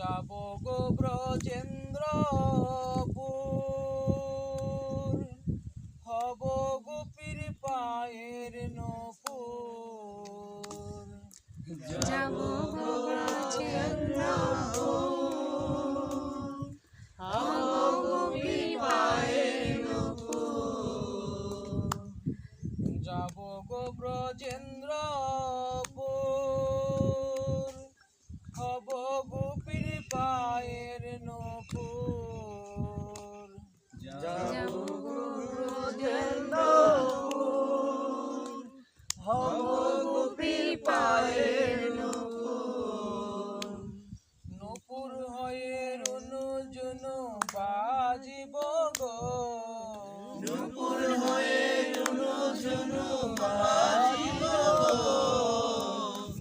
যাব গো ব্রজেন্দ্রপুর, হব গোপীর পায়ের নূপুর। যাব গো ব্রজেন্দ্রপুর, হব গোপীর পায়ের নূপুর। যাব গো ব্রজেন্দ্রপুর, হব গোপীর পায়ের নূপুর। যাব গো ব্রজেন্দ্রপুর, হব গোপীর পায়ের নূপুর। নূপুর হয়ে রুনু জুনু বাজিব গো, নূপুর হয়ে রুনু ঝুনু বাজিব গো,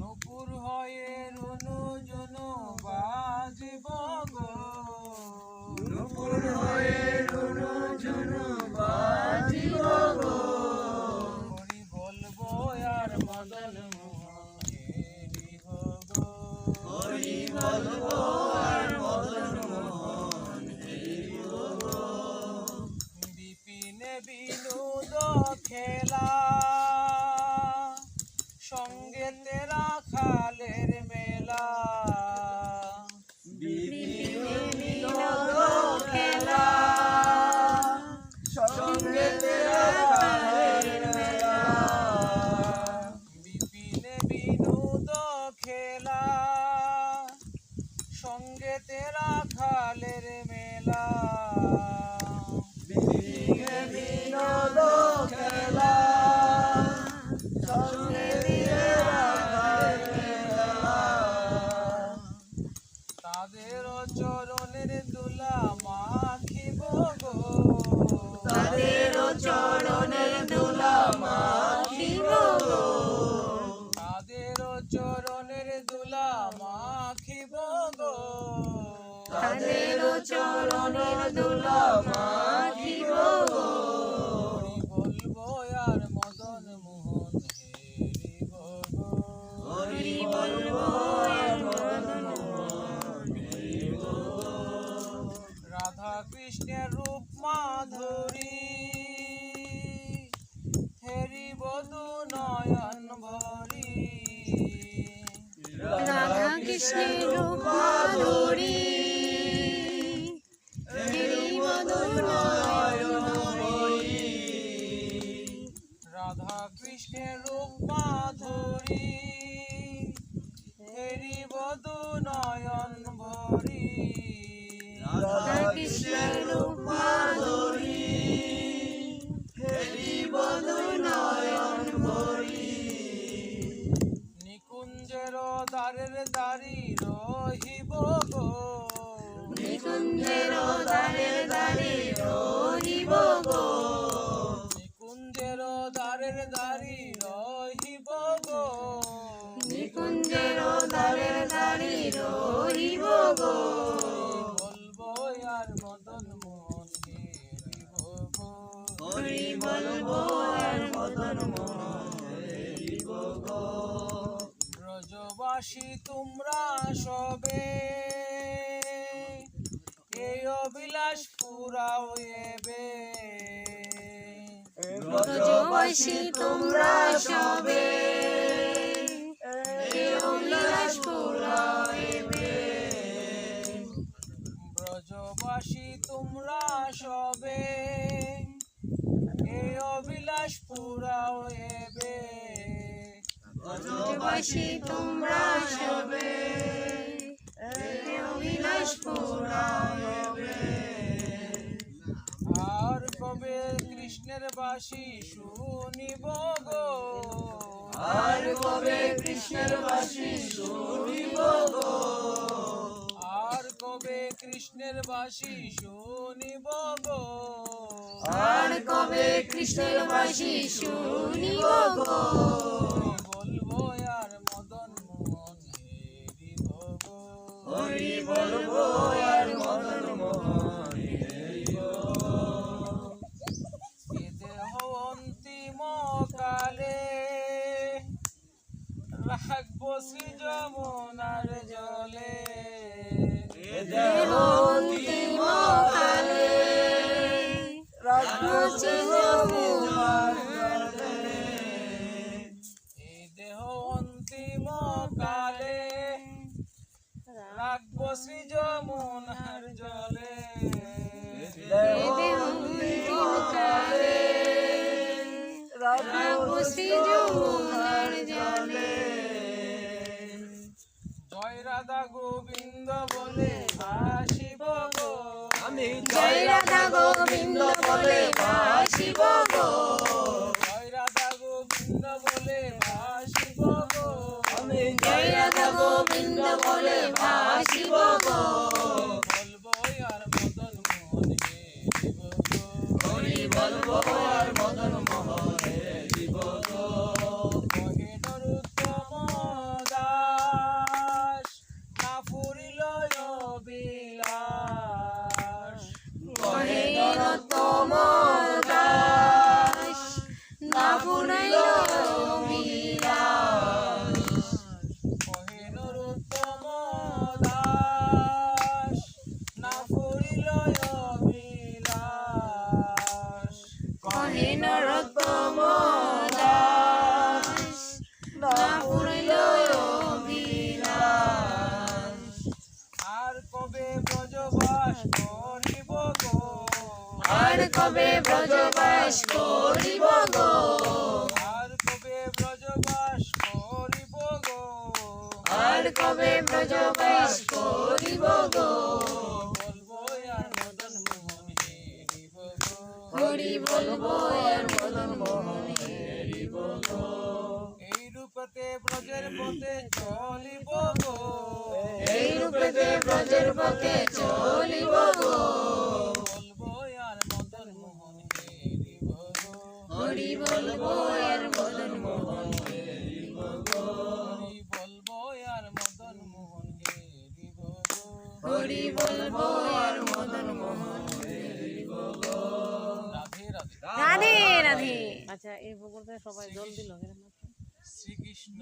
নূপুর হয়ে রুনু জুনু বাজিব গো। নূপুর হয়ে রুনু ঝুনু বাজিব গো। হরি বলবো আর মদন মোহন হেরিব গো, হরি বলবো আর মদন মোহন হেরিব গো। বিপিনে বিনোদ খেলা, সঙ্গেতে রাখালের মেলা। বিপিনে বিনোদ খেলা, সঙ্গেতে রাখালের মেলা। বিপিনে বিনোদ খেলা, সঙ্গেতে রাখালের মেলা। বিপিনে বিনোদ খেলা, সঙ্গেতে রাখালের মেলা। তাদের চরণের দুলা মাখিব গো, তাদের চরণের ধুলা মাখিব গো, তাদের চরণের দুলা মাখিব গো। তাদের চরণের ধুলা মাখিব গো। হরি বলবো আর মদন মোহন হেরিব গো, হরি বলবো আর মদন মোহন হেরিব গো। রাধা কৃষ্ণের রূপ মাধুরী, হেরিব দু নয়ন ভরি। রাধা কৃষ্ণের রূপ মাধুরী, হেরিব দু নয়ন ভরি। রাধা কৃষ্ণের রূপ মাধুরী, হেরিব দু নয়ন ভরি। রাধা কৃষ্ণের রূপ মাধুরী, হেরিব দু নয়ন ভরি। নিকুঞ্জের দ্বারের দ্বারি রহিব গো, নিকুঞ্জের দ্বারের দ্বারে রহিব গো, নিকুঞ্জের দ্বারের দ্বারি রহিব গো। নিকুঞ্জের দ্বারের দ্বারে রহিব গো। বলবো আর মদন মোহন হেরিব গো, হরি বলবো আর মদন মোহন হেরিব গো। ব্রজবাসী তোমরা সবে, এই অভিলাষ পুরাও এবে। ব্রজবাসী তোমরা সবে, এ অভিলাষ পুরাইবে। ব্রজবাসী তোমরা সবে, এই অভিলাষ পুরাও এবে। ব্রজবাসী তোমরা সবে, এ অভিলাষ পুরাইবে। আর কবে কৃষ্ণের বাসী শুনিব গো, আর কবে কৃষ্ণের বাসী শুনিব গো, আর কবে কৃষ্ণের বাসী শুনিব গো। আর কবে কৃষ্ণের বাসী শুনিব গো। বলবো আর মদন মোহন হেরিব গো, হরি বলবো আর মদন মোহন হেরিব গো। এ দেহ অন্তিম কালে রাখবো শ্রী যমুনার জলে। দেহ অন্তিম কালে রাজবসি যমুনার জলে এই দেহ অন্তিম কালে রাখবো শ্রী যমুনার জলে দেহ অন্তিম কালে রাজবসি যমুনার জলে জয় রাধা গোবিন্দ বলে ভাসিব গো আমি জয় রাধা গোবিন্দ বলে ভাসিব গো জয় রাধা গোবিন্দ বলে ভাসিব গো আমি জয় রাধা গোবিন্দ বলে ভাসিব গো বলবো আর মদন মোহন হে দিব গো হরি বলবো আর মদন মোহনে দিব গো কহে নরোত্তম দাস না ফুরিল বিলাস কহে নরোত্তম দাস না পুরাইল বিলাস কহে নরোত্তম দাস না ফুরিল বিলাস কহে নরোত্তম দাস না পুরাইল বিলাস আর কবে ব্রজবাস করিব গো আর কবে ব্রজবাস করিব গো আর কবে ব্রজবাস করিব গো আর কবে ব্রজবাস করিব গো বলবো আর মদন মোহন হেরিব গো হরি বলবো আর মদন মোহন হেরিব গো এই রূপতে ব্রজের পথে চলিব গো এই রূপেতে ব্রজের পথে চলিব গো বলবো আর মদন মোহন হেরিব গো হরি বলবো আর মদন মোহন হেরিব গো হরি বলবো আর মদন মোহন হেরিব গো হরি বলবো আর মদন মোহন হেরিব গো রাধে রাধে রাধে রাধে আচ্ছা এই বগুড়াতে সবাই জল দিল শ্রীকৃষ্ণ